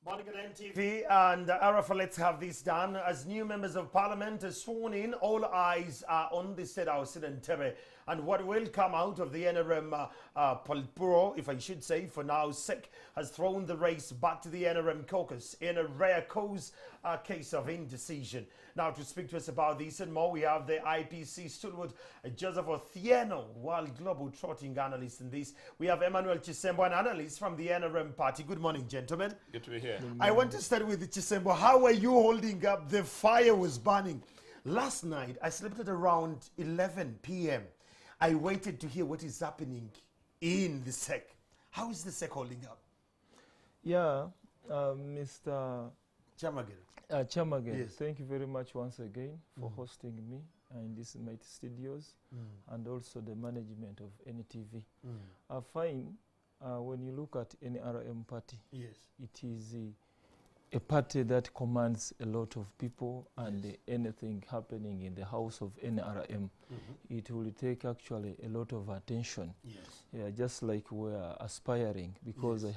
Morning at NTV and Arafa, let's have this done. As new members of parliament are sworn in, all eyes are on the State House in Entebbe and what will come out of the NRM Politburo, if I should say. For now, SEC has thrown the race back to the NRM caucus in a rare case of indecision. Now, to speak to us about this and more, we have the IPC stalwart Joseph Othieno, World Global Trotting analyst in this. We have Emmanuel Chisembo, an analyst from the NRM party. Good morning, gentlemen. Good to be here. I want to start with Chisembo. How are you holding up? The fire was burning. Last night, I slept at around 11 p.m. I waited to hear what is happening in the SEC. How is the SEC holding up? Yeah, Mr. Chamagen. Yes. Thank you very much once again for hosting me in this mighty studios and also the management of NTV. I find when you look at NRM party, Yes. it is a party that commands a lot of people, and anything happening in the house of NRM, it will take actually a lot of attention. Yes. Yeah, just like we're aspiring, because I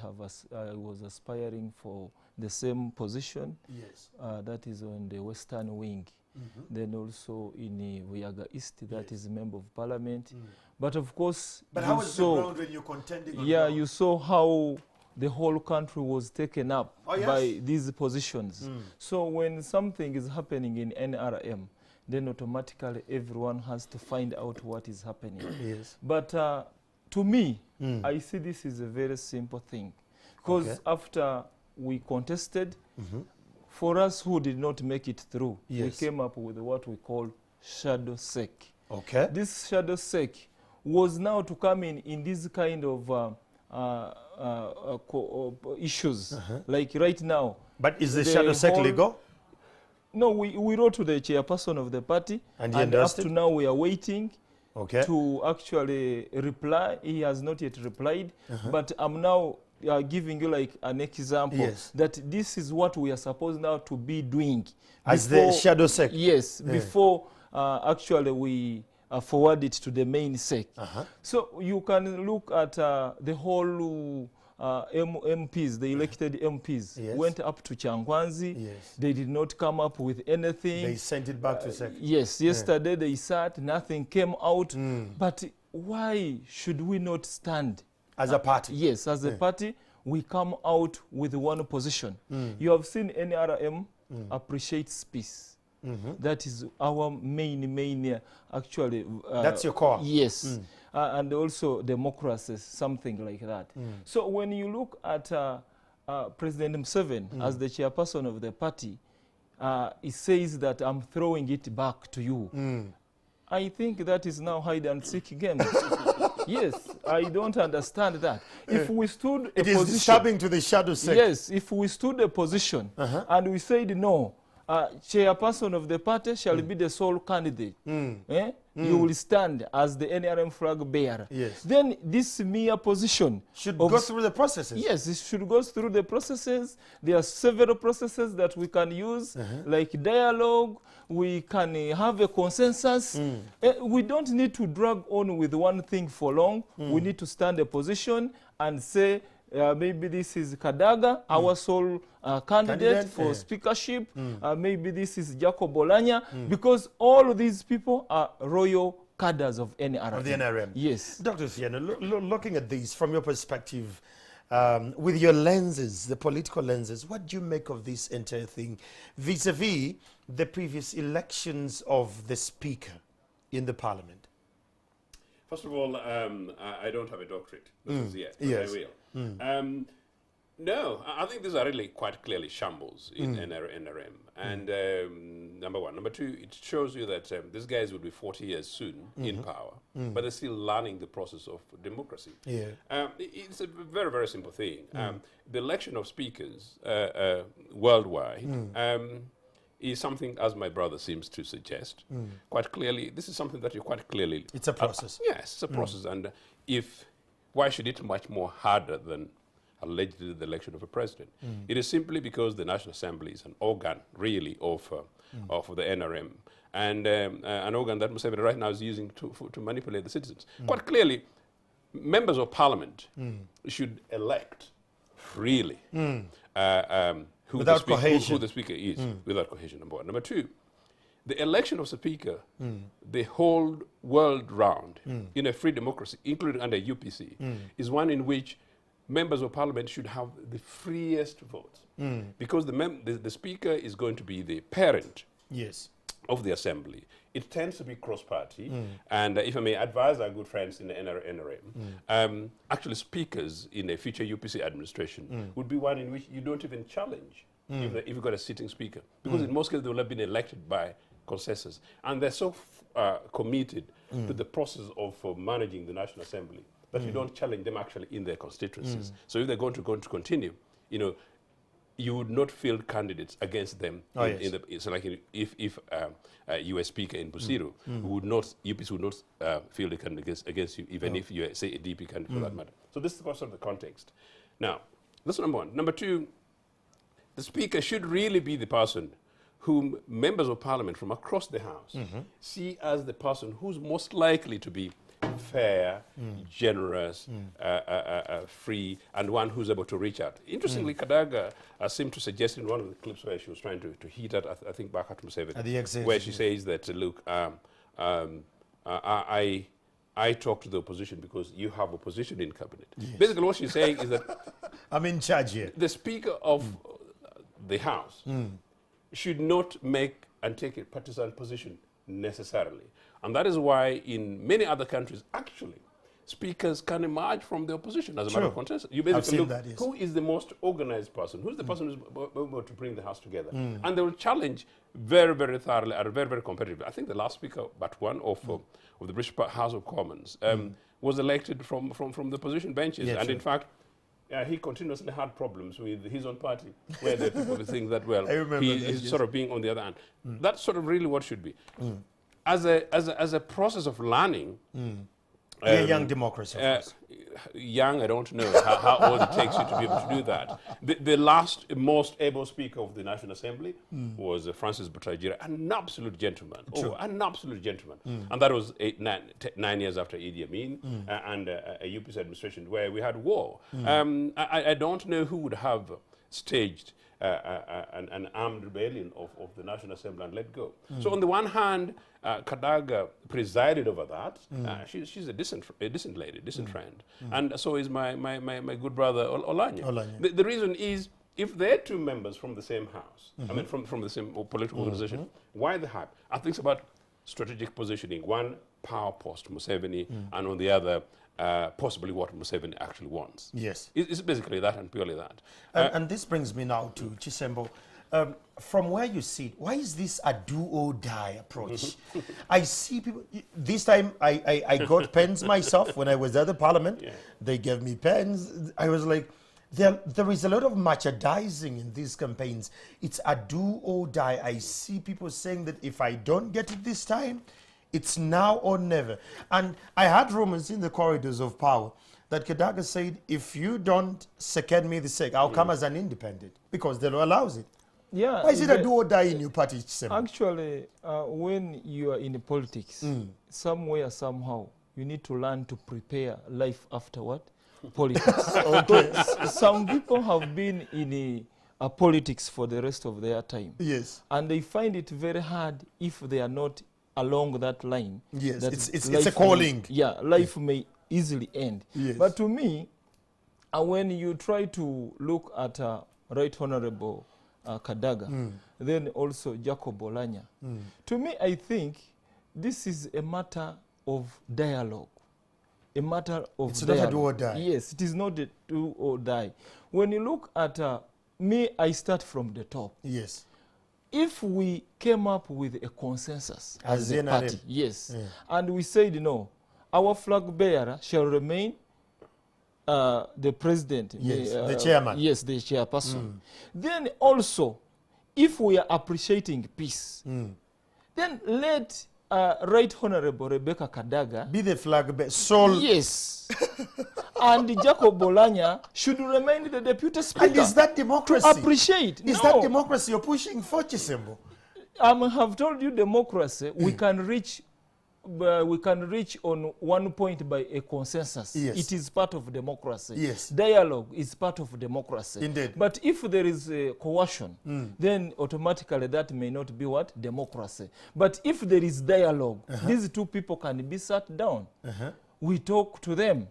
was aspiring for the same position. Yes. That is on the western wing. Then also in Wiaga East, that is a member of parliament. But of course, But how was the ground when you're contending on yeah, ground? you saw how the whole country was taken up Oh, yes? by these positions. So when something is happening in NRM, then automatically everyone has to find out what is happening. Yes. But to me, I see this is a very simple thing. Because after we contested, for us who did not make it through, we came up with what we call shadow SEC. Okay. This shadow SEC was now to come in this kind of issues, like right now. But is the shadow SEC legal? No, we wrote to the chairperson of the party, And up endorsed to it? now we are waiting to actually reply. He has not yet replied, but I'm now giving you like an example that this is what we are supposed now to be doing. As the shadow SEC? Yes, before actually we forward it to the main SEC. So you can look at the whole MPs, the elected MPs, went up to Changwanzi. They did not come up with anything. They sent it back to SEC. Yes, yesterday they sat, nothing came out. But why should we not stand? As a party? Yes, as a party, we come out with one position. You have seen NRM appreciates peace. That is our main actually. That's your core? Yes. And also democracy, something like that. So when you look at President Museveni as the chairperson of the party, he says that I'm throwing it back to you. I think that is now hide and seek game. Yes, I don't understand that. If we stood a position... It is stabbing to the shadow SEC. Yes, if we stood a position and we said no, chairperson of the party shall be the sole candidate. You will stand as the NRM flag bearer. Then this mere position should go through the processes. Yes, it should go through the processes. There are several processes that we can use, like dialogue. We can have a consensus. We don't need to drag on with one thing for long. We need to stand a position and say, maybe this is Kadaga, our sole candidate for speakership. Maybe this is Jacob Olanya, because all of these people are royal cadres of NRM. Of the NRM. Yes. Dr. Thieno, looking at these from your perspective, with your lenses, the political lenses, what do you make of this entire thing vis-a-vis the previous elections of the speaker in the parliament? First of all, I don't have a doctorate. This is yet, but I will. No, I think these are really quite clearly shambles in NRM. And number one. Number two, it shows you that these guys will be 40 years soon in power, but they're still learning the process of democracy. It's a very, very simple thing. The election of speakers worldwide is something, as my brother seems to suggest, quite clearly, this is something that you quite clearly... It's a process. Yes, it's a process. And why should it be much more harder than allegedly the election of a president? It is simply because the National Assembly is an organ, really, of the NRM, and an organ that Museveni right now is using to manipulate the citizens. Quite clearly, members of parliament should elect freely who without cohesion. Who the speaker is, without cohesion, number one. Number two, the election of speaker, the whole world round, in a free democracy, including under UPC, is one in which members of parliament should have the freest votes. Because the speaker is going to be the parent of the assembly. It tends to be cross-party. And if I may advise our good friends in the NRM, actually speakers in a future UPC administration would be one in which you don't even challenge if you've got a sitting speaker. Because in most cases they will have been elected by consensus. And they're so committed to the process of managing the National Assembly that you don't challenge them actually in their constituencies. So if they're going to continue, you know, you would not field candidates against them. So like if you are speaker in Busiru, UPC would not field a candidate against you, even if you are, say, a DP candidate for that matter. So this is sort of the context. Now, that's number one. Number two, the speaker should really be the person whom members of parliament from across the house see as the person who's most likely to be fair, generous, free, and one who's able to reach out. Interestingly, Kadaga seemed to suggest in one of the clips where she was trying to heat at, I think, back at Museveni, where she says that, look, I talk to the opposition because you have opposition in cabinet. Basically, what she's saying is that I'm in charge here. The speaker of the house should not make and take a partisan position necessarily. And that is why in many other countries, actually, speakers can emerge from the opposition as a matter of consensus. You basically look, who is the most organized person? Who's the person who's able to bring the house together? And they will challenge very, very thoroughly and very, very competitively. I think the last speaker, but one of the British House of Commons, was elected from the opposition benches. And in fact, he continuously had problems with his own party, where the people think that, well, he's sort of being on the other hand. That's sort of really what should be. As a process of learning, a young democracy, of course. Young, I don't know how old it takes you to be able to do that. The last most able speaker of the National Assembly was Francis Butagira, an absolute gentleman. An absolute gentleman. And that was 9 years after Idi Amin and a UPC administration where we had war. I don't know who would have staged an armed rebellion of the National Assembly and let go. So on the one hand, Kadaga presided over that. She's a decent lady, decent friend. And so is my good brother Olanya. The reason is, if they're two members from the same house, I mean from the same political organization, why the hype? I think it's about strategic positioning. One, power post Museveni, and on the other, possibly what Museveni actually wants. Yes. It's basically that and purely that. And this brings me now to Chisembo. From where you sit, why is this a do-or-die approach? I see people, this time I got pens myself when I was at the parliament. They gave me pens. I was like, there is a lot of merchandising in these campaigns. It's a do-or-die. I see people saying that if I don't get it this time, it's now or never. And I had rumors in the corridors of power that Kadaga said, if you don't second me the sake, I'll come as an independent, because the law allows it. Yeah. Why is it a do or die in your party? Actually, when you are in politics, somewhere, somehow, you need to learn to prepare life afterward. Politics. Some people have been in politics for the rest of their time. Yes. And they find it very hard if they are not along that line. Yes, it's a calling. Life may easily end. Yes. But to me, when you try to look at Right Honorable Kadaga, then also Jacob Olanya, to me, I think this is a matter of dialogue. A matter of it's dialogue. Not a do or die. Yes, it is not a do or die. When you look at me, I start from the top. Yes. If we came up with a consensus as a party, and we said, no, our flag bearer shall remain the president. Yes, the chairman. Yes, the chairperson. Then also, if we are appreciating peace, then let Right Honorable Rebecca Kadaga be the flag bearer. Yes. And Jacob Olanya should remain the deputy speaker. And is that democracy? To appreciate. Is that democracy you're pushing for, Chisembo? I have told you democracy, we can reach we can reach on one point by a consensus. Yes. It is part of democracy. Yes. Dialogue is part of democracy. Indeed. But if there is coercion, then automatically that may not be what? Democracy. But if there is dialogue, these two people can be sat down. We talk to them.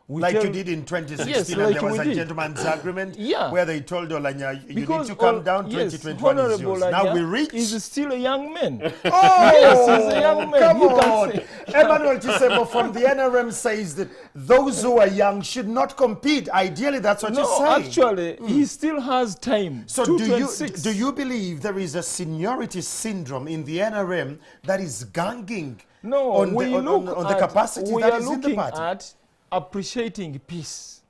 We like you did in 2016, Yes, and like there was we a did. gentleman's agreement Yeah. where they told Olanya, you Because need to come all- down, yes, 2021 is Honorable yours. Now we Anya reach... is still a young man. Oh, Yes, he's a young man. come You can on. say- Emmanuel Chisemo from the NRM says that those who are young should not compete. Ideally, that's what you're No, saying. actually, he still has time. So 226. do you believe there is a seniority syndrome in the NRM that is ganging No, on we the, look on the at- capacity we that are is in the looking party? at appreciating peace.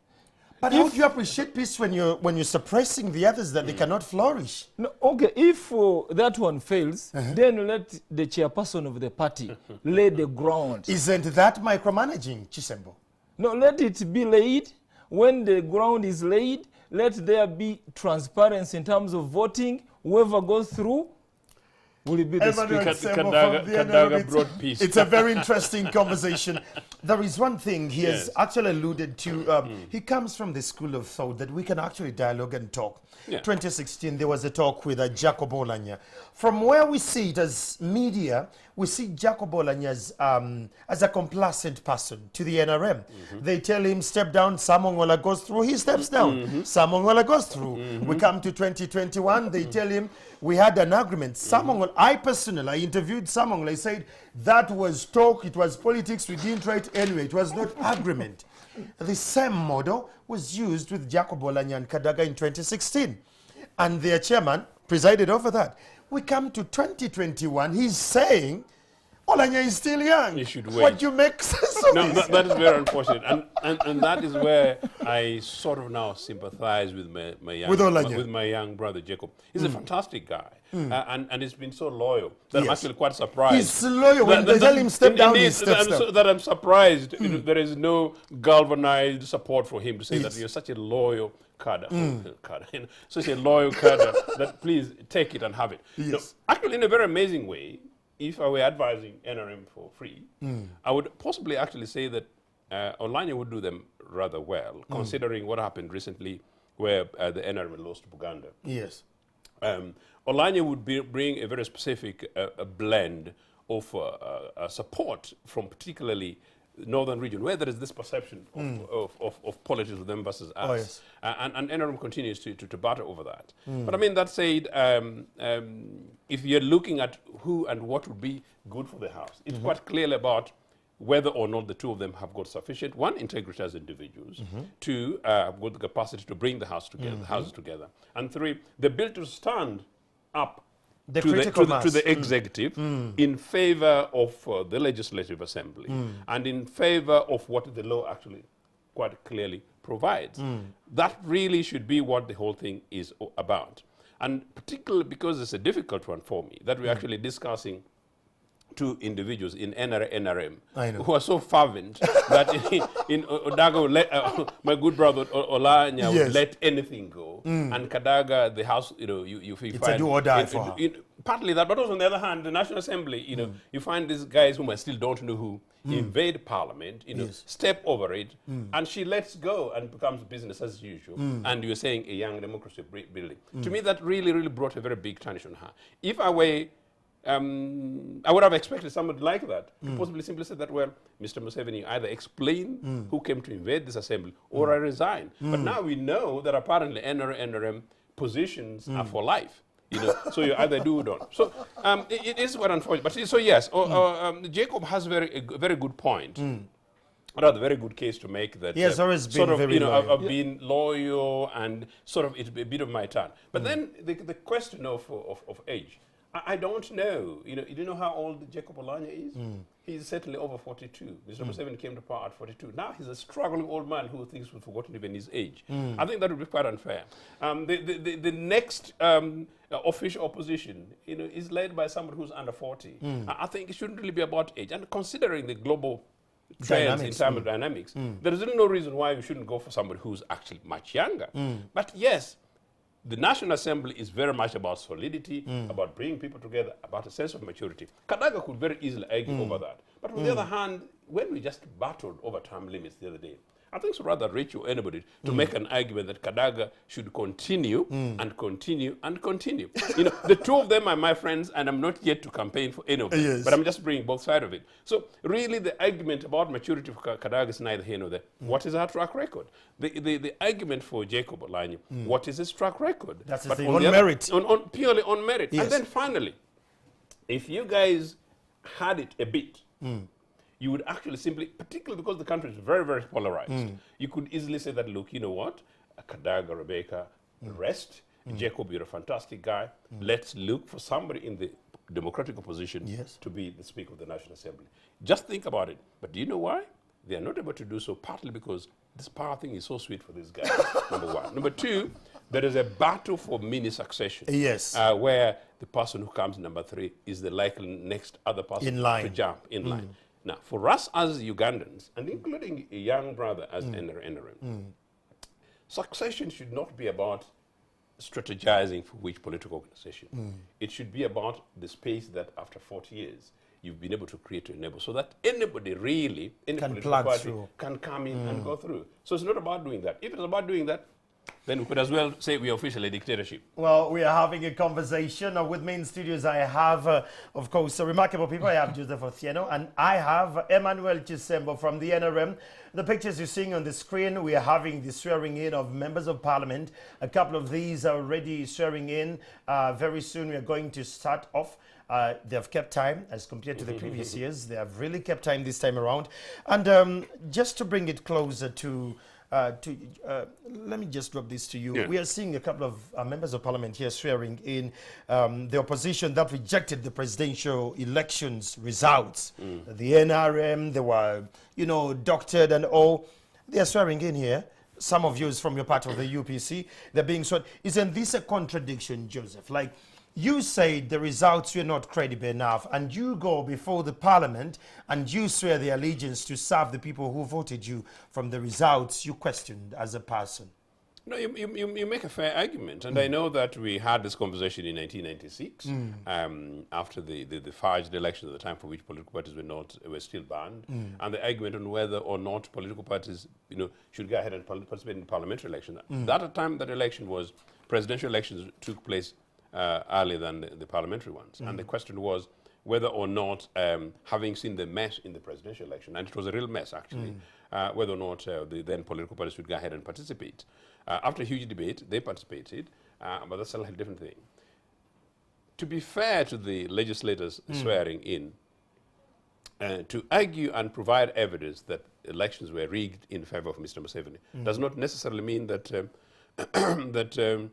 But how do you appreciate peace when you're suppressing the others that they cannot flourish? No, okay, if that one fails, then let the chairperson of the party lay the ground. Isn't that micromanaging, Chisembo? No, let it be laid. When the ground is laid, let there be transparency in terms of voting. Whoever goes through will be the Emmanuel speaker. Semo from the Kadaga NRM. brought peace. It's a very interesting conversation. There is one thing he has Yes. actually alluded to. He comes from the school of thought that we can actually dialogue and talk. Yeah. 2016, there was a talk with Jacob Olanya. From where we see it as media, we see Jacob Olanya as a complacent person to the NRM. They tell him, step down, Samongola goes through, he steps down. Samongola goes through. We come to 2021, they tell him, we had an agreement. Samongola, I interviewed Samongola, I said, that was talk, it was politics, we didn't write anyway, it was not agreement. The same model was used with Jacob Olanya and Kadaga in 2016. And their chairman presided over that. We come to 2021, he's saying, Olanya is still young. He should What wait. do you make sense of No, this? that is very unfortunate, and that is where I sort of now sympathize with my young brother Jacob. He's a fantastic guy, and he's been so loyal that I'm Yes. actually quite surprised. He's loyal. When they tell him step down, he Indeed, steps down. that I'm surprised. You know, there is no galvanized support for him to say that Yes. you're such a loyal cadre, such a loyal cadre that please take it and have it. Yes. No, actually, in a very amazing way, if I were advising NRM for free, I would possibly actually say that Olanya would do them rather well, considering what happened recently where the NRM lost Buganda. Yes. Olanya would bring a very specific a blend of support from particularly the northern region, where there is this perception of politics with them versus us. yes. And NRM continues to battle over that. But I mean, that said, if you're looking at who and what would be good for the House, it's quite clearly about whether or not the two of them have got sufficient, one, integrity as individuals, two, have got the capacity to bring the House together, the houses together, and three, the ability to stand up The to critical the mass. executive in favor of the legislative assembly and in favor of what the law actually quite clearly provides. That really should be what the whole thing is about. And particularly because it's a difficult one for me, that we're actually discussing two individuals in NRM who are so fervent that in Odago, my good brother Olanya would let anything go, and Kadaga, the House, you find a do or die for her. Partly that, but also on the other hand, the National Assembly, you find these guys whom I still don't know who invade Parliament, step over it, and she lets go and becomes business as usual. And you're saying a young democracy building. To me, that really, really brought a very big tarnish on her. If I were I would have expected somebody like that to possibly simply say that, well, Mr. Museveni, either explain who came to invade this assembly or I resign. But now we know that apparently NRM positions are for life. So you either do or don't. So it is very unfortunate. But so yes, Jacob has a very good point. Rather, very good case to make that. He has always been sort of, very loyal. I've been loyal and sort of it's a bit of my turn. But then the question of age. I don't know. You don't know how old Jacob Olanya is? He's certainly over 42. Mr. Museveni came to power at 42. Now he's a struggling old man who thinks we've forgotten even his age. I think that would be quite unfair. The next official opposition, is led by somebody who's under 40. I think it shouldn't really be about age. And considering the global trends in terms of dynamics, there is really no reason why we shouldn't go for somebody who's actually much younger. But yes, The National Assembly is very much about solidity, about bringing people together, about a sense of maturity. Kadaga could very easily argue over that. But on the other hand, when we just battled over term limits the other day, I think it's rather rich or anybody to make an argument that Kadaga should continue and continue and continue. You know, the two of them are my friends, and I'm not yet to campaign for any of them. Yes. But I'm just bringing both sides of it. So really the argument about maturity for Kadaga is neither here nor there. What is our track record? The argument for Jacob Olanyi, what is his track record? That's but the on on the merit. purely on merit. Yes. And then finally, if you guys had it a bit, you would actually simply, particularly because the country is very, very polarized, you could easily say that, look, you know what, Kadaga, Rebecca, rest. Jacob, you're a fantastic guy. Let's look for somebody in the democratic opposition to be the Speaker of the National Assembly. Just think about it. But do you know why? They are not able to do so, partly because this power thing is so sweet for these guys, number one. Number two, there is a battle for mini succession. Yes. Where the person who comes number 3 is the likely next other person In line. to jump in line. Now, for us as Ugandans, and including a young brother as NRM, succession should not be about strategizing for which political organization. It should be about the space that after 40 years, you've been able to create to enable, so that anybody really, any Can political plug party through. can come in and go through. So it's not about doing that. If it's about doing that, then we could as well say we are officially a dictatorship. Well, we are having a conversation. With me in studios, I have, of course, remarkable people. I have Joseph Othieno, and I have Emmanuel Chisembo from the NRM. The pictures you're seeing on the screen, we are having the swearing in of members of parliament. A couple of these are already swearing in. Very soon we are going to start off. They have kept time as compared to the previous years. They have really kept time this time around. And just to bring it closer to let me just drop this to you. Yeah. We are seeing a couple of members of parliament here swearing in the opposition that rejected the presidential elections results. The NRM, they were, you know, doctored and all. They are swearing in here. Some of you is from your part of the UPC. They're being sworn. Isn't this a contradiction, Joseph? Like, you say the results were not credible enough, and you go before the parliament and you swear the allegiance to serve the people who voted you from the results you questioned as a person. No, you make a fair argument, and I know that we had this conversation in 1996 after the fudged election at the time, for which political parties were still banned, and the argument on whether or not political parties, you know, should go ahead and participate in the parliamentary election. That time, that election was presidential elections took place earlier than the parliamentary ones, and the question was whether or not, having seen the mess in the presidential election, and it was a real mess actually, whether or not the then political parties should go ahead and participate. After a huge debate, they participated, but that's a slightly different thing. To be fair to the legislators swearing in, to argue and provide evidence that elections were rigged in favor of Mr. Museveni does not necessarily mean that that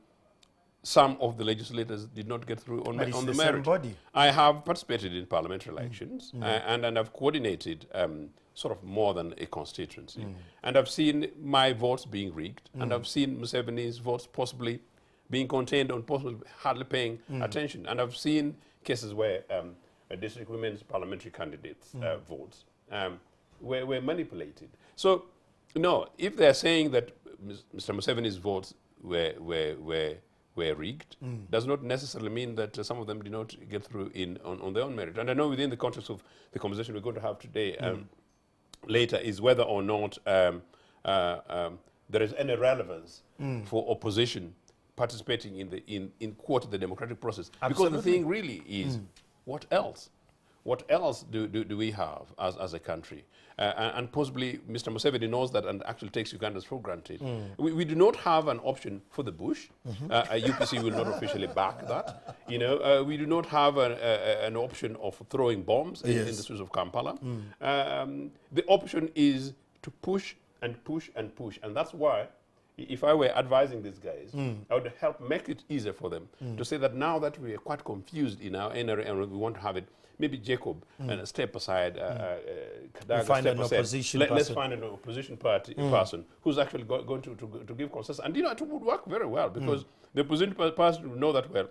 some of the legislators did not get through on the merit. Body. I have participated in parliamentary elections and I've coordinated sort of more than a constituency. And I've seen my votes being rigged, and I've seen Museveni's votes possibly being contained on possibly hardly paying attention. And I've seen cases where district women's parliamentary candidates' votes were manipulated. So, no, if they're saying that Mr. Museveni's votes were rigged, does not necessarily mean that some of them did not get through on their own merit. And I know within the context of the conversation we're going to have today, later, is whether or not there is any relevance for opposition participating in quote the democratic process. Absolutely. Because the thing really is, what else? What else do we have as a country? And possibly Mr. Museveni knows that and actually takes Ugandans for granted. We do not have an option for the bush. UPC will not officially back that. You know, we do not have an option of throwing bombs in the streets of Kampala. The option is to push and push and push. And that's why, if I were advising these guys, I would help make it easier for them to say that now that we are quite confused in our NRM and we want to have it, maybe Jacob and step aside, Kadaga, find step an aside. opposition Let's person. find an opposition party person who's actually going to give consensus. And you know, it would work very well because the opposition person would know that, well,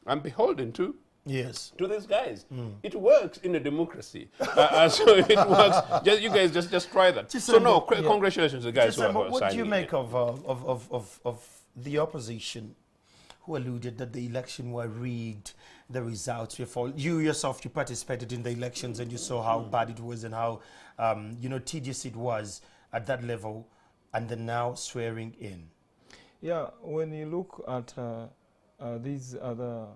I'm beholden to these guys. It works in a democracy. So it works. You guys just try that. So no, congratulations to the guys who are What do you signing make in. of the opposition who alluded that the election were rigged, the results were false. You yourself, you participated in the elections and you saw how bad it was and how, tedious it was at that level, and then now swearing in. Yeah, when you look at these other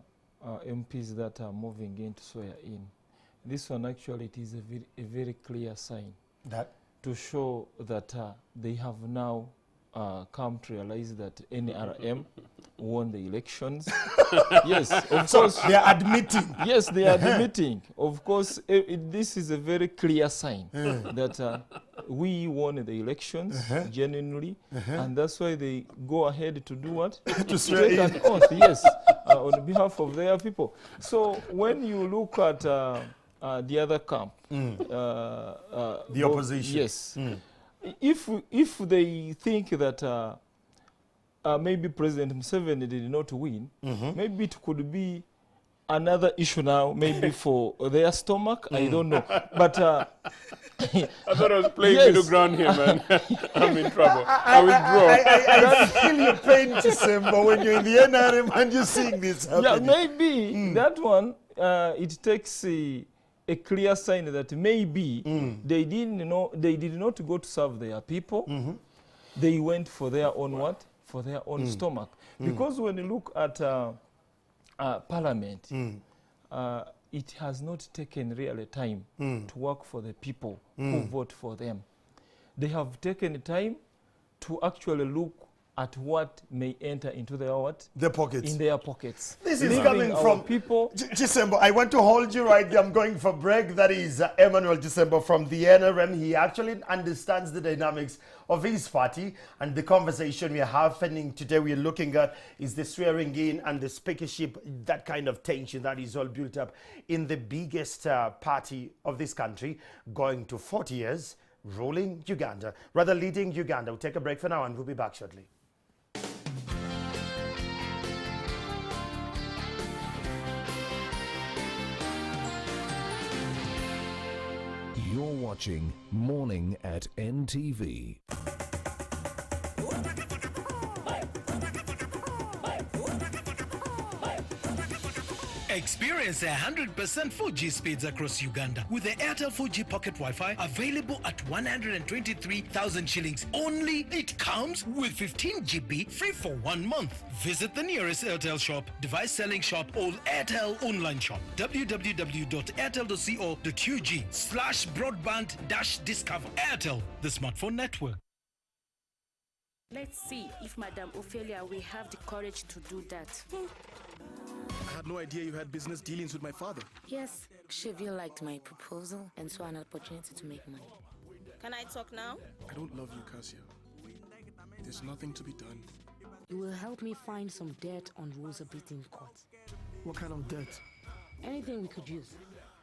MPs that are moving in to swear in, this one actually it is a very clear sign that to show that they have now come to realize that NRM won the elections. Yes, of course. They are admitting. Yes, they are admitting. Of course, this is a very clear sign that we won the elections genuinely, and that's why they go ahead to do what? To take an oath, yes, on behalf of their people. So when you look at the other camp, the opposition, yes, if they think that maybe President Museveni did not win, maybe it could be another issue now, maybe for their stomach, I don't know. But I thought I was playing middle ground here, man. I'm in trouble. I withdraw. I feel your pain, December, when you're in the NRM and you're seeing this happening. Yeah, maybe that one, it takes a clear sign that maybe they did not go to serve their people. They went for their own what? For their own stomach. Because when you look at Parliament, it has not taken really time to work for the people who vote for them. They have taken time to actually look at what may enter into their what? Their pockets. In their pockets. This is coming from people. December, I want to hold you right there. I'm going for break. That is Emmanuel December from the NRM. He actually understands the dynamics of his party, and the conversation we are having today, we are looking at is the swearing in and the speakership, that kind of tension that is all built up in the biggest party of this country, going to 40 years, ruling Uganda, rather leading Uganda. We'll take a break for now and we'll be back shortly. You're watching Morning at NTV. Experience 100% 4G speeds across Uganda with the Airtel 4G Pocket Wi-Fi available at 123,000 shillings only. It comes with 15 GB free for 1 month. Visit the nearest Airtel shop, device selling shop, or Airtel online shop. www.airtel.co.ug/broadband-discover. Airtel, the smartphone network. Let's see if Madam Ophelia will have the courage to do that. I had no idea you had business dealings with my father. Yes, Cheville liked my proposal and saw an opportunity to make money. Can I talk now? I don't love you, Cassia. There's nothing to be done. You will help me find some debt on Rosa beating court. What kind of debt? Anything we could use.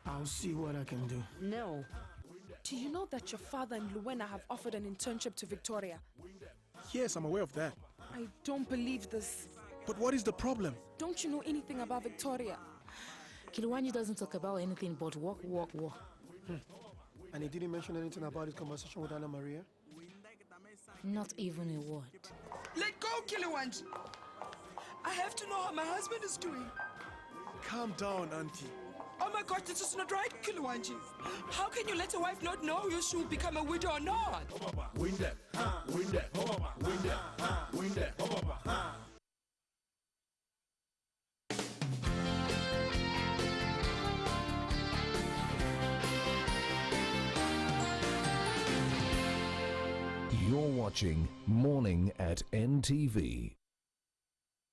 I'll see what I can do. No. Do you know that your father and Luena have offered an internship to Victoria? Yes, I'm aware of that. I don't believe this. But what is the problem? Don't you know anything about Victoria? Kiluwanji doesn't talk about anything but work. And he didn't mention anything about his conversation with Anna Maria? Not even a word. Let go, Kiluwanji! I have to know how my husband is doing. Calm down, Auntie. Oh my God, this is not right, Kiluwanji. How can you let a wife not know if she will become a widow or not? You're watching Morning at NTV.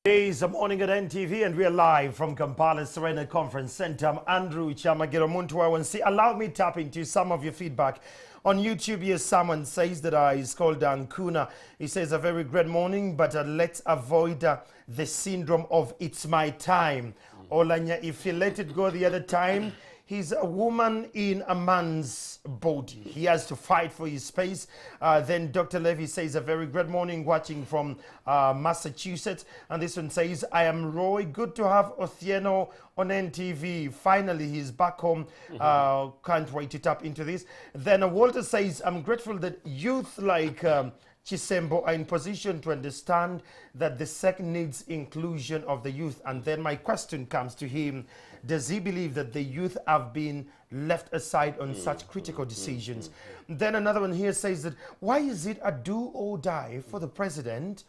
It is a Morning at NTV and we are live from Kampala Serena Conference Center. I'm Andrew Chamagiro Muntuawansi. Allow me to tap into some of your feedback. On YouTube, here someone says that he's called Ankuna. He says a very great morning, but let's avoid the syndrome of it's my time. Olanya, if you let it go the other time, he's a woman in a man's body. He has to fight for his space. Then Dr. Levy says, a very great morning, watching from Massachusetts. And this one says, I am Roy. Good to have Othieno on NTV. Finally, he's back home. Can't wait to tap into this. Then Walter says, I'm grateful that youth like Chisembo are in position to understand that the SEC needs inclusion of the youth. And then my question comes to him, does he believe that the youth have been left aside on such critical decisions? Then another one here says that, why is it a do or die for the president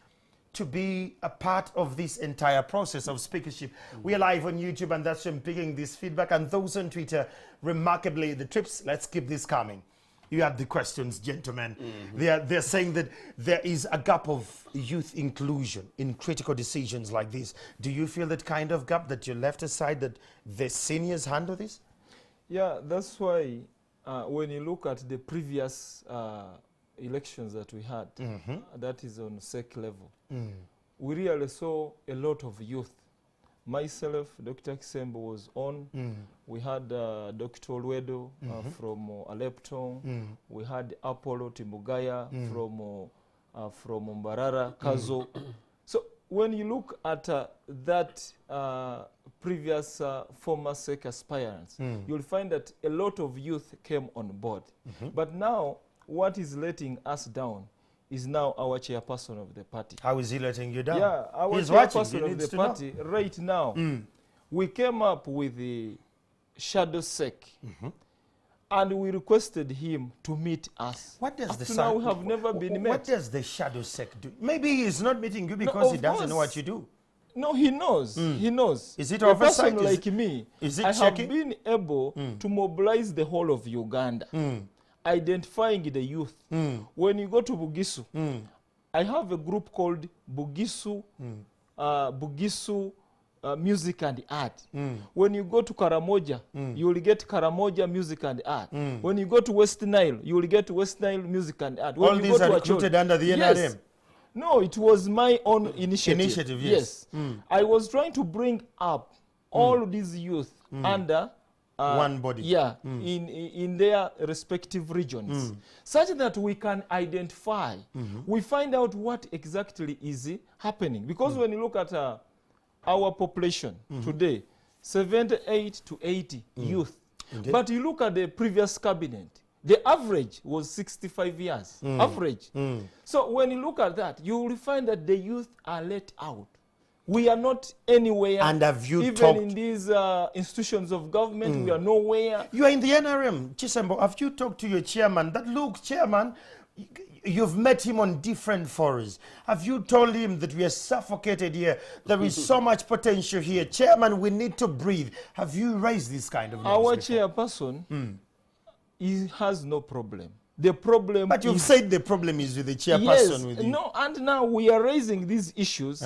to be a part of this entire process of speakership? We are live on YouTube, and that's from picking this feedback. And those on Twitter, remarkably, the trips, let's keep this coming. You have the questions, gentlemen. They're saying that there is a gap of youth inclusion in critical decisions like this. Do you feel that kind of gap, that you're left aside, that the seniors handle this? Yeah, that's why when you look at the previous elections that we had, that is on SEC level, we really saw a lot of youth. Myself, Dr. Kisembo was on. We had Dr. Olwedo from Aleptong. We had Apollo Timugaya from Mbarara, Kazo. So when you look at that previous former SEC aspirants, you'll find that a lot of youth came on board. But now, what is letting us down is now our chairperson of the party. How is he letting you down? Yeah, our chairperson of the party right now. We came up with the shadow SEC, and we requested him to meet us. What does the now we have never been met. What does the shadow SEC do? Maybe he's not meeting you because he doesn't know what you do. No, he knows. He knows. Is it a oversight? person like me, is it I checking? have been able to mobilize the whole of Uganda. Identifying the youth. When you go to Bugisu, I have a group called Bugisu, Bugisu Music and Art. When you go to Karamoja, you will get Karamoja Music and Art. When you go to West Nile, you will get West Nile Music and Art. When all you these go are to recruited under the NRM? Yes. No, it was my own initiative. Yes. I was trying to bring up all these youth under one body. Yeah, in their respective regions, such that we can identify, we find out what exactly is happening. Because when you look at our population today, 78 to 80 youth. But you look at the previous cabinet, the average was 65 years, average. So when you look at that, you will find that the youth are let out. We are not anywhere. And have you even talked in these institutions of government, we are nowhere. You are in the NRM. Chisembo, have you talked to your chairman? That look, chairman, you've met him on different forums. Have you told him that we are suffocated here? There is so much potential here. Chairman, we need to breathe. Have you raised this kind of Our before? chairperson, he has no problem. The problem But you've is, said the problem is with the chairperson. yes, with you. no, and now we are raising these issues.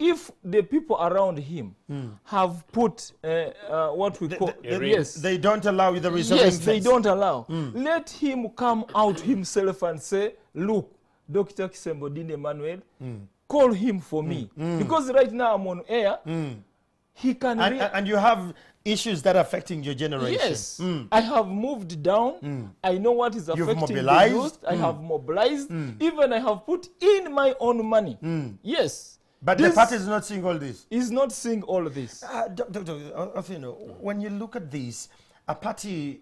If the people around him have put what we call, they don't allow you the reserving. Yes, they don't allow. Let him come out himself and say, look, Dr. Kisembo Dine Emmanuel, call him for me. Because right now I'm on air, he can... And you have issues that are affecting your generation. Yes. I have moved down. I know what is affecting the youth. I have mobilized. Even I have put in my own money. Yes. But the party is not seeing all this. Is not seeing all this. Dr. When you look at this, a party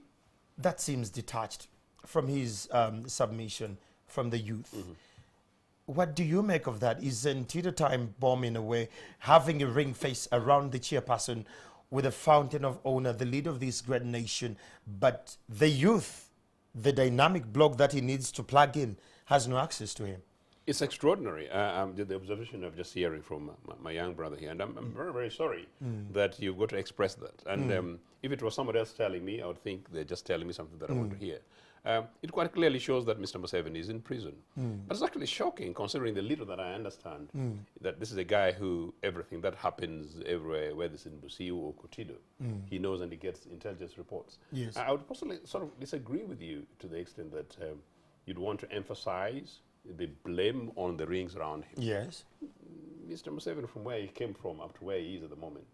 that seems detached from his submission from the youth, what do you make of that? Is Antietam time bomb in a way, having a ring face around the chairperson with a fountain of honor, the leader of this great nation, but the youth, the dynamic block that he needs to plug in, has no access to him? It's extraordinary, the observation of just hearing from my young brother here, and I'm very, very sorry that you've got to express that. And if it was somebody else telling me, I would think they're just telling me something that I want to hear. It quite clearly shows that Mr. Museveni is in prison. But it's actually shocking, considering the little that I understand, that this is a guy who everything that happens everywhere, whether it's in Busiu or Kotido, he knows and he gets intelligence reports. Yes. I would possibly sort of disagree with you to the extent that you'd want to emphasize the blame on the rings around him. Yes. Mr. Museveni, from where he came from up to where he is at the moment,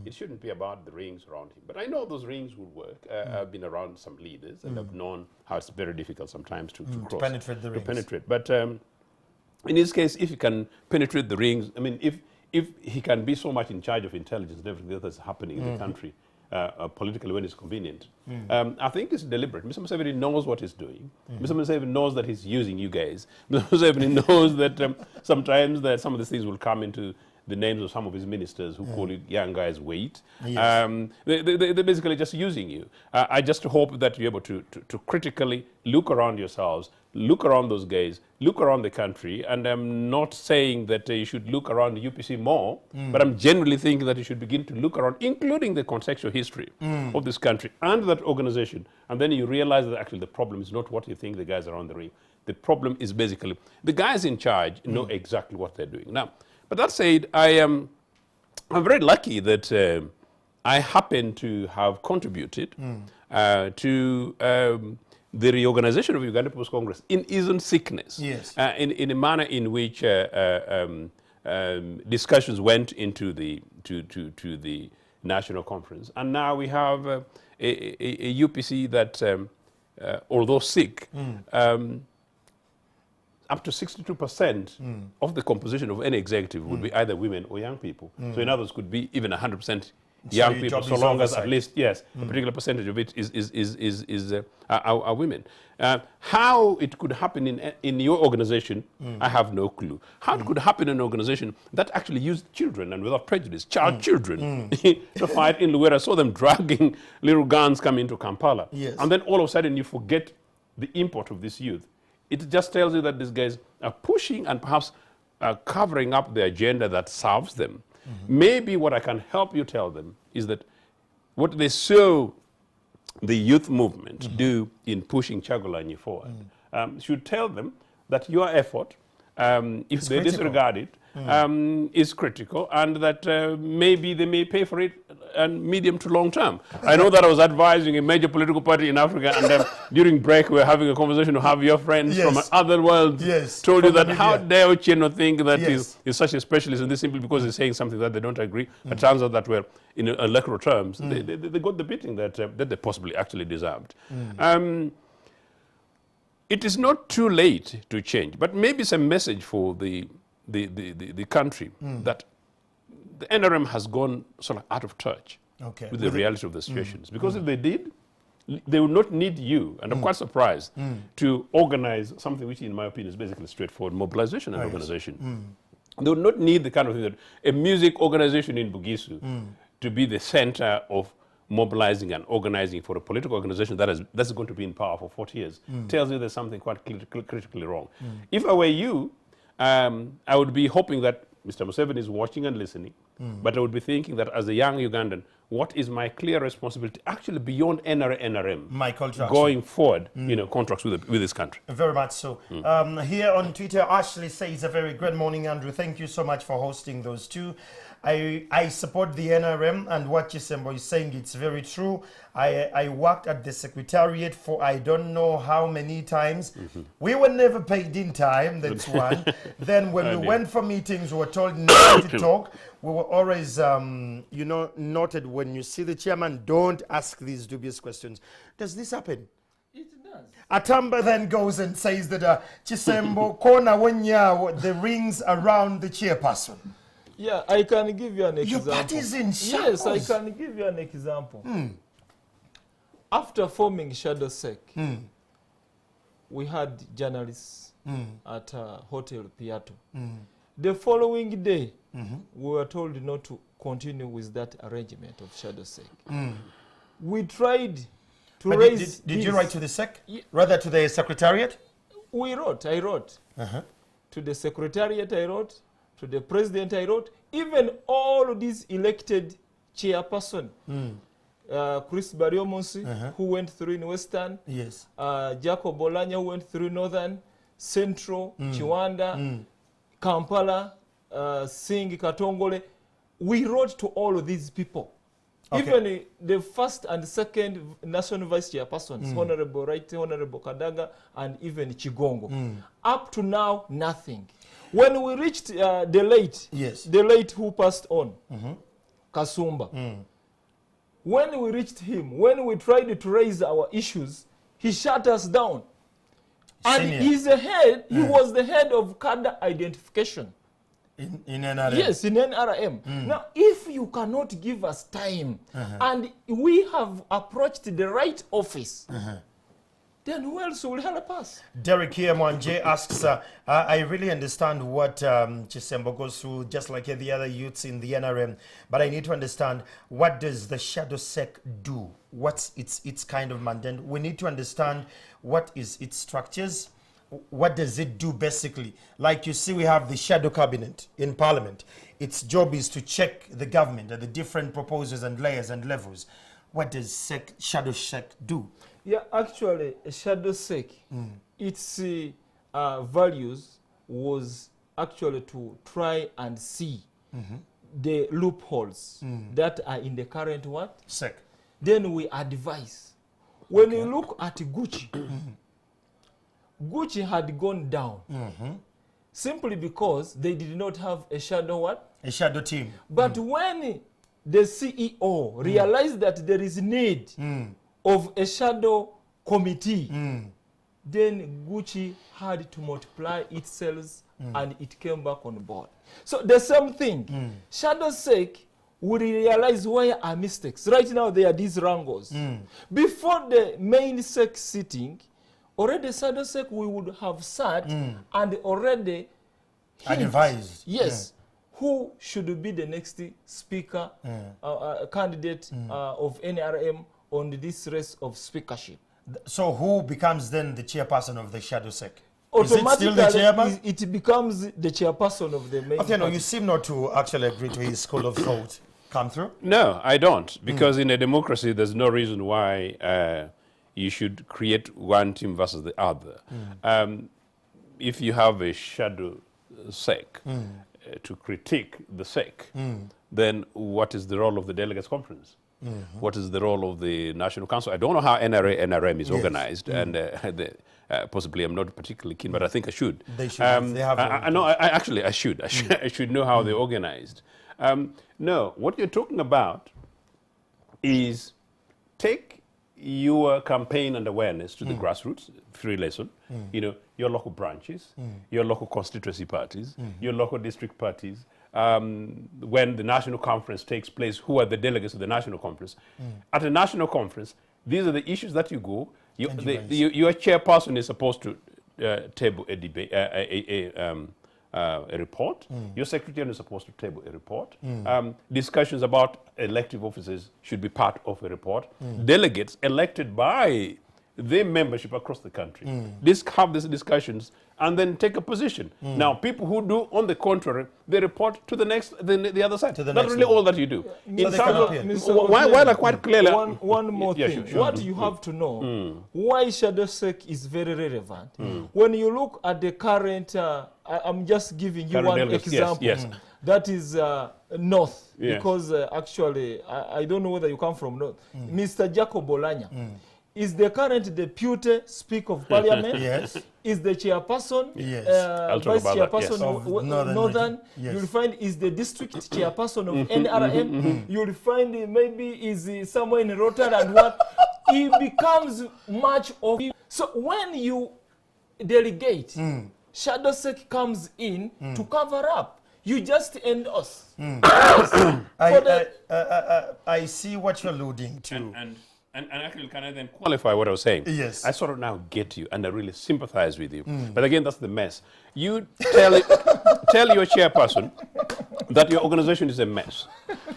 it shouldn't be about the rings around him. But I know those rings will work. I've been around some leaders and I've known how it's very difficult sometimes to cross. To penetrate the rings. To penetrate. But in his case, if he can penetrate the rings, I mean, if he can be so much in charge of intelligence and everything that's happening in the country, politically when it's convenient. I think it's deliberate. Mr. Museveni knows what he's doing. Mr. Museveni knows that he's using you guys. Mr. Museveni knows that sometimes that some of these things will come into the names of some of his ministers who call it young guys wait. Yes. They're basically just using you. I just hope that you're able to critically look around yourselves, look around those guys, look around the country, and I'm not saying that you should look around the UPC more, but I'm generally thinking that you should begin to look around, including the contextual history of this country and that organization, and then you realize that actually the problem is not what you think the guys around the ring. The problem is basically the guys in charge know exactly what they're doing. Now, but that said, I'm very lucky that I happen to have contributed to the reorganization of Uganda People's Congress in its own sickness, yes. In a manner in which discussions went into the to the national conference, and now we have a UPC that, although sick. Up to 62% of the composition of any executive would be either women or young people. So in others could be even 100% young people, so long as at least, yes, a particular percentage of it are women. How it could happen in your organization, I have no clue. How it could happen in an organization that actually used children and without prejudice, children, to fight in Luwera. I saw them dragging little guns coming into Kampala. Yes. And then all of a sudden you forget the import of this youth. It just tells you that these guys are pushing and perhaps covering up the agenda that serves them. Maybe what I can help you tell them is that what they saw the youth movement do in pushing Chagulanyi forward should tell them that your effort, if they disregard it, is critical, and that maybe they may pay for it and medium to long term. I know that I was advising a major political party in Africa, and during break we were having a conversation to have your friends from other world told you that how dare Ochieno think that he's such a specialist in this simply because he's saying something that they don't agree. It turns out that we're in electoral terms, they got the beating that they possibly actually deserved. It is not too late to change, but maybe it's a message for the country that the NRM has gone sort of out of touch with the reality of the situations. Because if they did, they would not need you, and I'm quite surprised, to organize something which, in my opinion, is basically straightforward mobilization and organization. They would not need the kind of thing that a music organization in Bugisu to be the center of mobilizing and organizing for a political organization that's going to be in power for 40 years. Tells you there's something quite critically wrong. If I were you, I would be hoping that Mr. Museveni is watching and listening, but I would be thinking that as a young Ugandan, what is my clear responsibility actually beyond NRM? My contract. Going forward, contracts with this country. Very much so. Here on Twitter, Ashley says, a very good morning, Andrew. Thank you so much for hosting those two. I support the NRM, and what Chisembo is saying, it's very true. I worked at the secretariat for I don't know how many times. We were never paid in time, that's one. Then when we went for meetings, we were told not to talk. We were always, noted when you see the chairman, don't ask these dubious questions. Does this happen? It does. Atamba then goes and says that Chisembo, Kona Wenya, the rings around the chairperson. Yeah, I can give you an example. Your party's in shambles. Yes, I can give you an example. After forming Shadow SEC, we had journalists at Hotel Piato. The following day, we were told not to continue with that arrangement of Shadow SEC. We tried to raise... Did you write to the SEC? Rather to the secretariat? I wrote. To the secretariat, I wrote. To the president, I wrote. Even all of these elected chairperson, Chris Bariomonsi, who went through in Western, Jacob Olanya, who went through Northern, Central, Chiwanda, Kampala, Singh, Katongole. We wrote to all of these people. Even the first and second national vice chairpersons, Honorable Wright, Honorable Kadaga, and even Chigongo. Up to now, nothing. When we reached the late who passed on, Kasumba, when we reached him, when we tried to raise our issues, he shut us down. And he's the head, he was the head of cadre identification. In NRM? Yes, in NRM. Now, if you cannot give us time and we have approached the right office, then who else will help us? Derek here, Mwanje asks, I really understand what Chisembo goes through, just like the other youths in the NRM, but I need to understand, what does the shadow sec do? What's its kind of mandate? We need to understand what is its structures. What does it do basically? Like you see, we have the shadow cabinet in parliament. Its job is to check the government at the different proposals and layers and levels. What does shadow sec do? Yeah, actually, a shadow sec, its values was actually to try and see the loopholes that are in the current what? Sec. Then we advise. When you look at Gucci, Gucci had gone down simply because they did not have a shadow what? A shadow team. But when the CEO realized that there is need of a shadow committee, then Gucci had to multiply its sales and it came back on board. So the same thing, shadow sec will realize where are mistakes. Right now there are these wrangles. Before the main sec sitting, already shadow sec we would have sat and already advised. Yes. Who should be the next speaker, candidate of NRM on this race of speakership? So who becomes then the chairperson of the shadow sec? Automatically, is it still the chairman? It becomes the chairperson of the main Okay, no, party. you seem not to actually agree to his school of thought. Come through? No, I don't, because in a democracy, there's no reason why you should create one team versus the other. If you have a shadow sec to critique the sec, then what is the role of the delegates conference? What is the role of the National Council? I don't know how NRM is organized, and possibly I'm not particularly keen, but I think I should. They should. They have I should. I should know how they're organized. No, what you're talking about is take your campaign and awareness to the grassroots, free lesson, your local branches, your local constituency parties, your local district parties. When the national conference takes place, who are the delegates of the national conference? At a national conference, these are the issues that you go. Your chairperson is supposed to table a debate, a report. Your secretary is supposed to table a report. Discussions about elective offices should be part of a report. Delegates elected by the membership across the country have these discussions and then take a position. Now, people who do, on the contrary, they report to the other side. Not really all that you do. In terms of, while I quite clearly... One more thing. Sure. What you have to know, why shadow sec is very relevant. When you look at the current, I'm just giving you one example. Yes. That is North, because actually, I don't know whether you come from North. Mr. Jacob Olanya is the current deputy speaker of parliament, is the chairperson, vice chairperson of Northern. You'll find is the district chairperson of NRM. You'll find maybe is somewhere in Rotary and what. He becomes much of. So when you delegate, shadow sec comes in to cover up. You just endorse. I see what you're alluding to. And actually, can I then qualify what I was saying? Yes. I sort of now get you, and I really sympathize with you. But again, that's the mess. You tell your chairperson that your organization is a mess.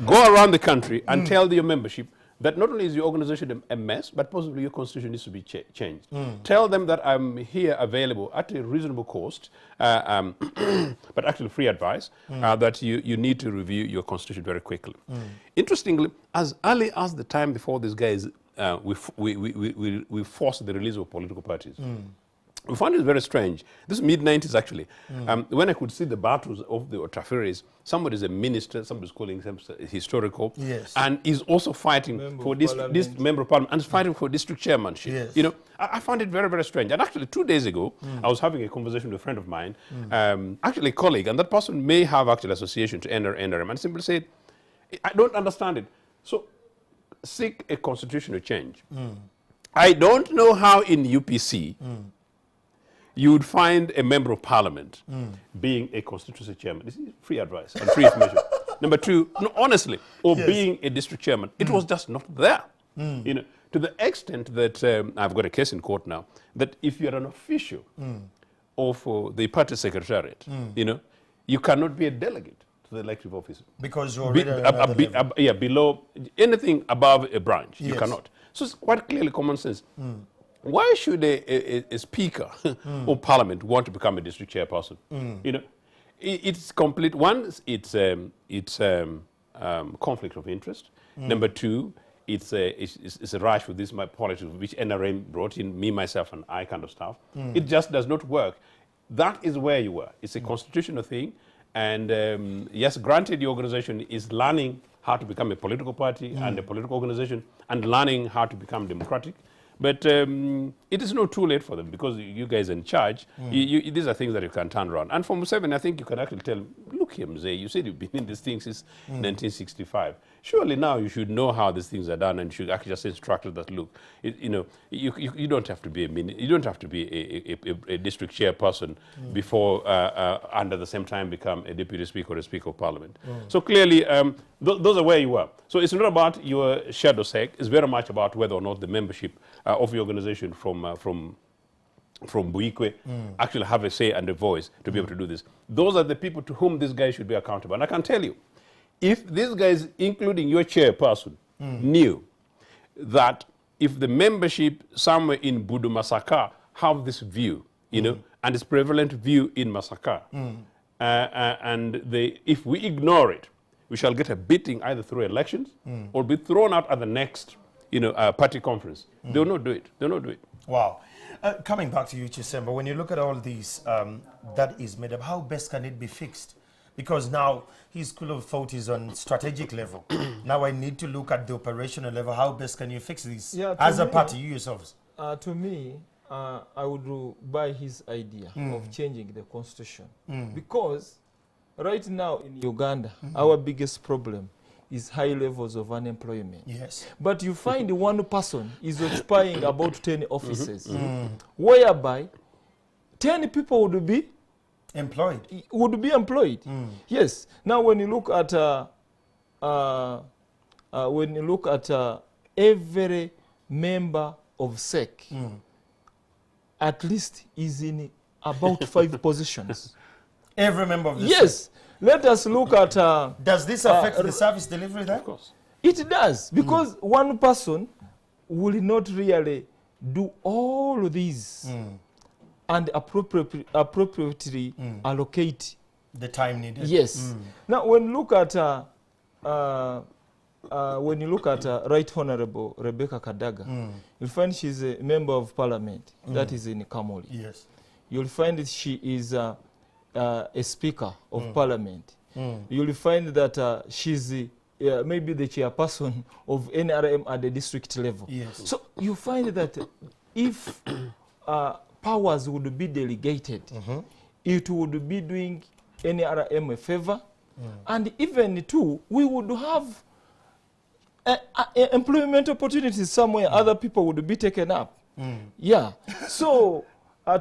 Go around the country and tell your membership that not only is your organization a mess, but possibly your constitution needs to be changed. Tell them that I'm here available at a reasonable cost, but actually free advice, that you need to review your constitution very quickly. Interestingly, as early as the time before these guys, we forced the release of political parties. We found it very strange. This mid-90s, actually, when I could see the battles of the Otafiris, somebody's a minister, somebody's calling himself historical, and is also fighting for this member of parliament, and is fighting for district chairmanship. You know, I found it very, very strange. And actually, 2 days ago, I was having a conversation with a friend of mine, actually a colleague, and that person may have actual association to NRM, and simply said, I don't understand it. So, seek a constitutional change. I don't know how in UPC, you would find a member of parliament being a constituency chairman. This is free advice and free information. Number two, no, honestly, or being a district chairman, it was just not there. You know, to the extent that I've got a case in court now, that if you're an official of the party secretariat, you know, you cannot be a delegate to the elective office. Because you're already below anything above a branch, you cannot. So it's quite clearly common sense. Why should a speaker of parliament want to become a district chairperson? You know, it's complete. One, it's conflict of interest. Number two, it's a rush with this politics which NRM brought in, me, myself, and I kind of stuff. It just does not work. That is where you were. It's a constitutional thing. And yes, granted, the organization is learning how to become a political party and a political organization and learning how to become democratic. But it is not too late for them because you guys are in charge. These are things that you can turn around. And for Museveni, I think you can actually tell him, look here, Mzee, you said you've been in these things since 1965. Surely now you should know how these things are done and you should actually just instruct that, look, you know, you don't have to be you don't have to be a district chairperson before under the same time become a deputy speaker or a speaker of parliament. So clearly, those are where you are. So it's not about your shadow sec. It's very much about whether or not the membership of the organization from Buikwe actually have a say and a voice to be able to do this. Those are the people to whom these guys should be accountable. And I can tell you, if these guys, including your chairperson, knew that if the membership somewhere in Budu Masaka have this view, you know, and it's prevalent view in Masaka, and if we ignore it, we shall get a beating either through elections or be thrown out at the next, you know, party conference. They will not do it. They will not do it. Wow. Coming back to you, Chisemba, when you look at all these that is made up, how best can it be fixed? Because now his school of thought is on strategic level. Now I need to look at the operational level. How best can you fix this as a party, you yourselves? To me, I would buy his idea of changing the constitution. Because right now in Uganda, our biggest problem is high levels of unemployment. Yes. But you find one person is occupying about 10 offices, whereby 10 people would be employed. Yes. Now when you look at every member of SEC, at least is in about 5 positions. Every member of the SEC. Let us look at... does this affect the service delivery then? Of course. It does, because one person will not really do all these and appropriately allocate the time needed. Yes. Now, when you look at Right Honorable Rebecca Kadaga, you'll find she's a member of parliament that is in Kamoli. Yes. You'll find that she is a speaker of parliament. You'll find that she's maybe the chairperson of NRM at the district level. Yes. So you find that if powers would be delegated, it would be doing NRM a favor. And even too, we would have employment opportunities somewhere other people would be taken up. Yeah. So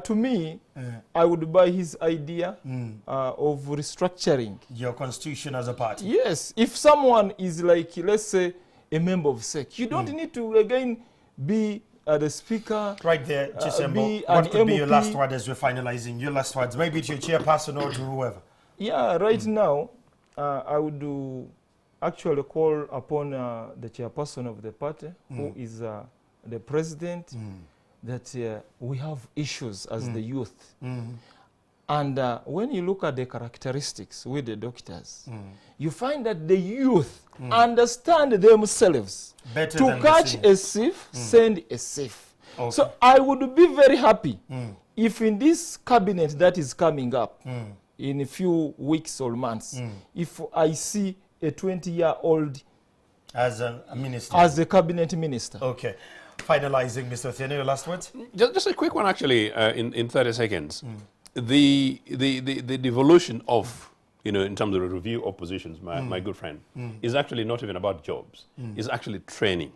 to me, I would buy his idea of restructuring your constitution as a party. Yes. If someone is like, let's say, a member of SEC, you don't need to again be the speaker. Right there, Chisemba. What could be your last word as we're finalizing? Your last words, maybe to your chairperson or to whoever. Yeah, right now, I would actually call upon the chairperson of the party, who is the president, that we have issues as the youth. And when you look at the characteristics with the doctors, you find that the youth understand themselves. Better to catch a thief, send a thief. Okay. So I would be very happy if in this cabinet that is coming up in a few weeks or months, if I see a 20-year-old as a minister, as a cabinet minister. Okay. Finalizing, Mr. Otieno, your last words? Just a quick one, actually, in 30 seconds. The devolution of, you know, in terms of the review of positions, my good friend, is actually not even about jobs. It's actually training.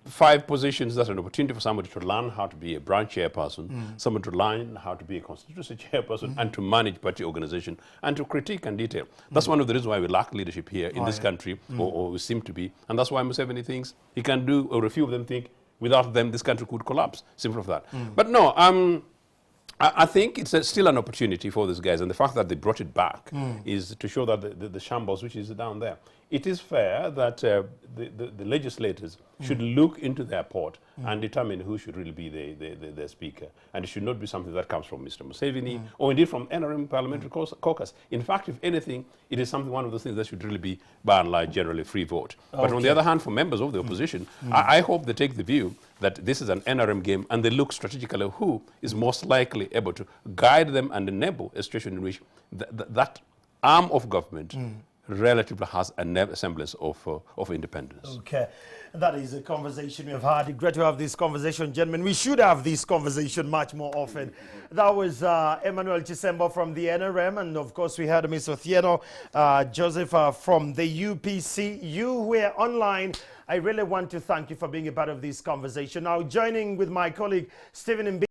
5 positions, that's an opportunity for somebody to learn how to be a branch chairperson, someone to learn how to be a constituency chairperson, and to manage party organization, and to critique and detail. That's one of the reasons why we lack leadership here in this country, or we seem to be. And that's why Museveni thinks he can do, or a few of them think, without them, this country could collapse. Simple as that. But no, I think it's still an opportunity for these guys, and the fact that they brought it back is to show that the shambles which is down there. It is fair that the legislators should look into their port and determine who should really be the speaker. And it should not be something that comes from Mr. Museveni or indeed from NRM Parliamentary Caucus. In fact, if anything, it is something, one of those things that should really be, by and large, generally free vote. But on the other hand, for members of the opposition, I hope they take the view that this is an NRM game and they look strategically who is most likely able to guide them and enable a situation in which that arm of government relatively has a semblance of independence. Okay. That is a conversation we have had. Great to have this conversation, gentlemen. We should have this conversation much more often. That was Emmanuel Chisemba from the NRM, and of course we had Mr. Theodore Joseph from the UPC. You who are online, I really want to thank you for being a part of this conversation. Now, joining with my colleague Stephen Mb